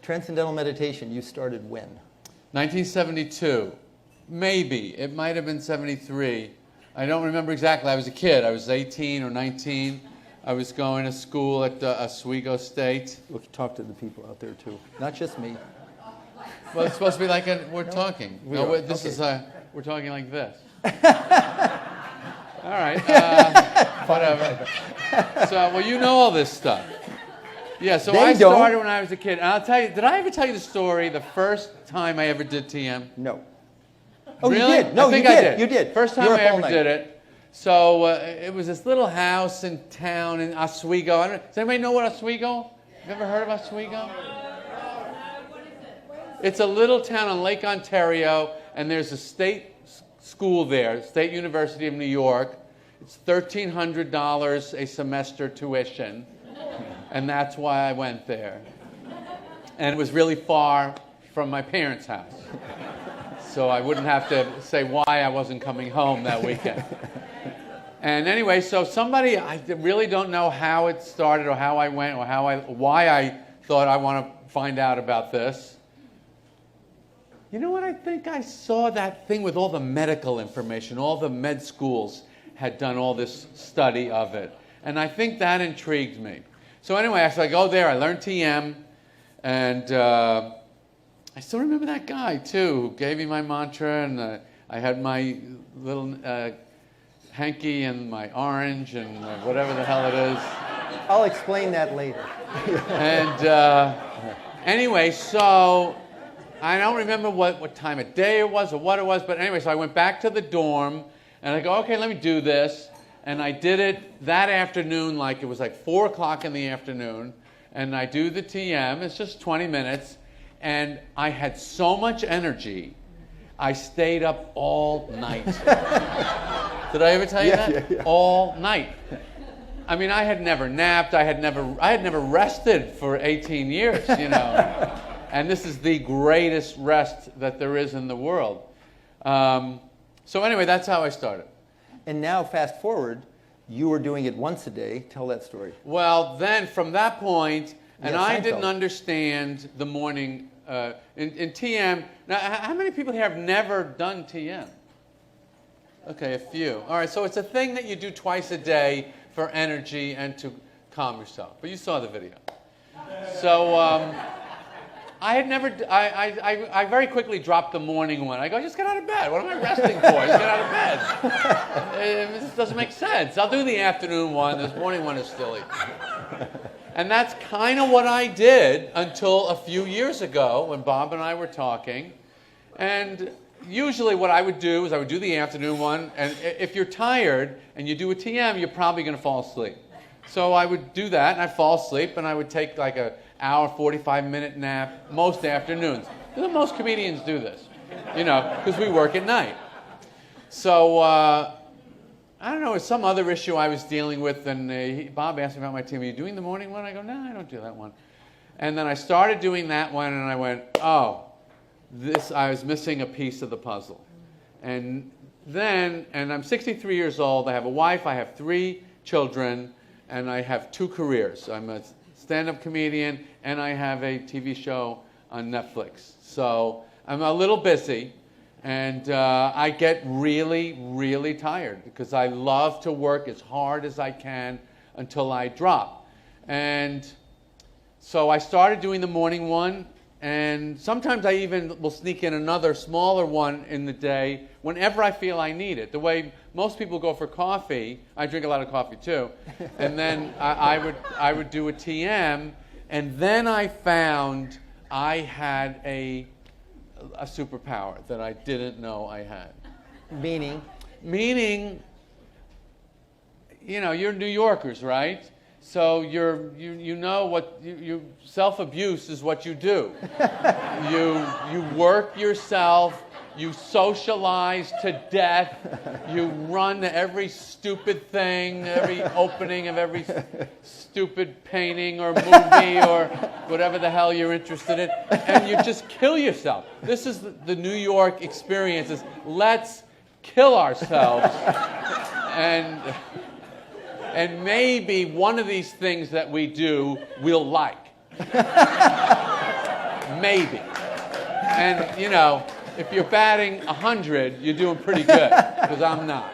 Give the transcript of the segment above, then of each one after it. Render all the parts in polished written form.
Transcendental meditation, you started when? 1972. Maybe. It might have been 73. I don't remember exactly. I was a kid. I was 18 or 19. I was going to school at Oswego State. We'll talk to the people out there, too. Not just me. Well, it's supposed to be like we're talking. We're talking like this. All right. Whatever. So, well, you know all this stuff. Yeah, so I started when I was a kid. And I'll tell you, did I ever tell you the story the first time I ever did TM? No. Oh, really? You did. No, I think you did. I did. You did. First time I ever did it. So it was this little house in town in Oswego. Does anybody know what Oswego? Have you ever heard of Oswego? It's a little town on Lake Ontario, and there's a state school there, State University of New York. It's $1,300 a semester tuition, and that's why I went there. And it was really far from my parents' house, so I wouldn't have to say why I wasn't coming home that weekend. And anyway, so I really don't know how it started or how I went or why I thought I want to find out about this. You know what? I think I saw that thing with all the medical information. All the med schools had done all this study of it. And I think that intrigued me. So anyway, I go there. I learned TM. And I still remember that guy, too, who gave me my mantra. And I had my little hanky and my orange and whatever the hell it is. I'll explain that later. And anyway, so I don't remember what time of day it was or what it was, but anyway, so I went back to the dorm, and I go, okay, let me do this. And I did it that afternoon, it was 4 o'clock in the afternoon, and I do the TM. It's just 20 minutes, and I had so much energy, I stayed up all night. Did I ever tell you that? Yeah. All night. I mean, I had never napped. I had never rested for 18 years, And this is the greatest rest that there is in the world. So anyway, that's how I started. And now, fast forward, you were doing it once a day. Tell that story. Well, then from that point, and I Seinfeld. didn't understand the morning in TM. Now, how many people here have never done TM? Okay, a few. All right, so it's a thing that you do twice a day for energy and to calm yourself. But you saw the video. So I had never. I very quickly dropped the morning one. I go, just get out of bed. What am I resting for? Just get out of bed. This doesn't make sense. I'll do the afternoon one. This morning one is silly. And that's kind of what I did until a few years ago when Bob and I were talking. And usually what I would do is I would do the afternoon one. And if you're tired and you do a TM, you're probably going to fall asleep. So I would do that, and I'd fall asleep, and I would take a hour, 45-minute nap most afternoons. Most comedians do this, because we work at night. So I don't know, it's some other issue I was dealing with, and Bob asked me about my team. Are you doing the morning one? I go, no, I don't do that one. And then I started doing that one, and I went, I was missing a piece of the puzzle. And I'm 63 years old. I have a wife. I have 3 children, and I have 2 careers. I'm a stand-up comedian, and I have a TV show on Netflix. So I'm a little busy, and I get really, really tired because I love to work as hard as I can until I drop. And so I started doing the morning one, and sometimes I even will sneak in another smaller one in the day whenever I feel I need it. The way most people go for coffee, I drink a lot of coffee too, and then I would do a TM, and then I found I had a superpower that I didn't know I had. Meaning, you're New Yorkers, right? So you know what self-abuse is what you do. You work yourself. You socialize to death. You run every stupid thing, every opening of every stupid painting or movie or whatever the hell you're interested in, and you just kill yourself. This is the New York experience. Is let's kill ourselves, and maybe one of these things that we do we'll like. maybe. And, you know, if you're batting 100, you're doing pretty good, because I'm not.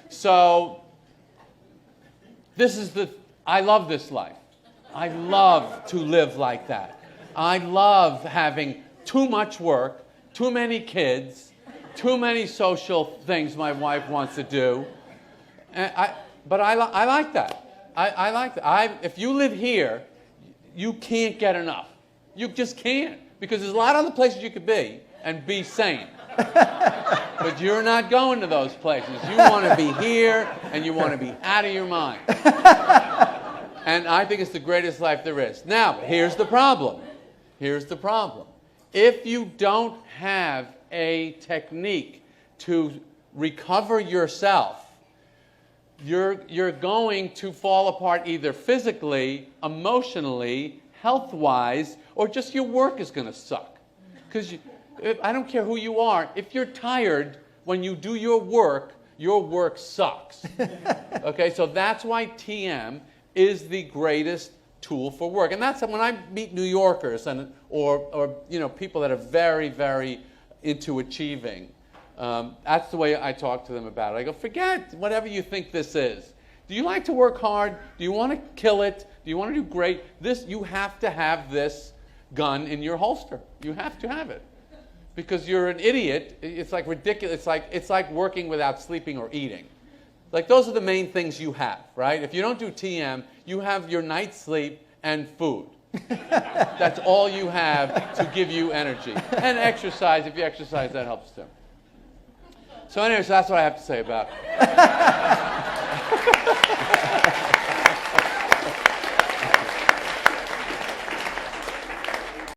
So, I love this life. I love to live like that. I love having too much work, too many kids, too many social things my wife wants to do. But I like that. I like that. If you live here, you can't get enough. You just can't. Because there's a lot of other places you could be and be sane. But you're not going to those places. You want to be here, and you want to be out of your mind. And I think it's the greatest life there is. Now, here's the problem. Here's the problem. If you don't have a technique to recover yourself, you're going to fall apart either physically, emotionally, health-wise, or just your work is going to suck. Because I don't care who you are, if you're tired when you do your work sucks. Okay, so that's why TM is the greatest tool for work. And that's when I meet New Yorkers or you know, people that are very, very into achieving. That's the way I talk to them about it. I go, forget whatever you think this is. Do you like to work hard? Do you want to kill it? Do you want to do great? You have to have this gun in your holster. You have to have it. Because you're an idiot. It's like ridiculous. It's like working without sleeping or eating. Like, those are the main things you have, right? If you don't do TM, you have your night's sleep and food. That's all you have to give you energy. And exercise. If you exercise, that helps too. So anyways, that's what I have to say about it.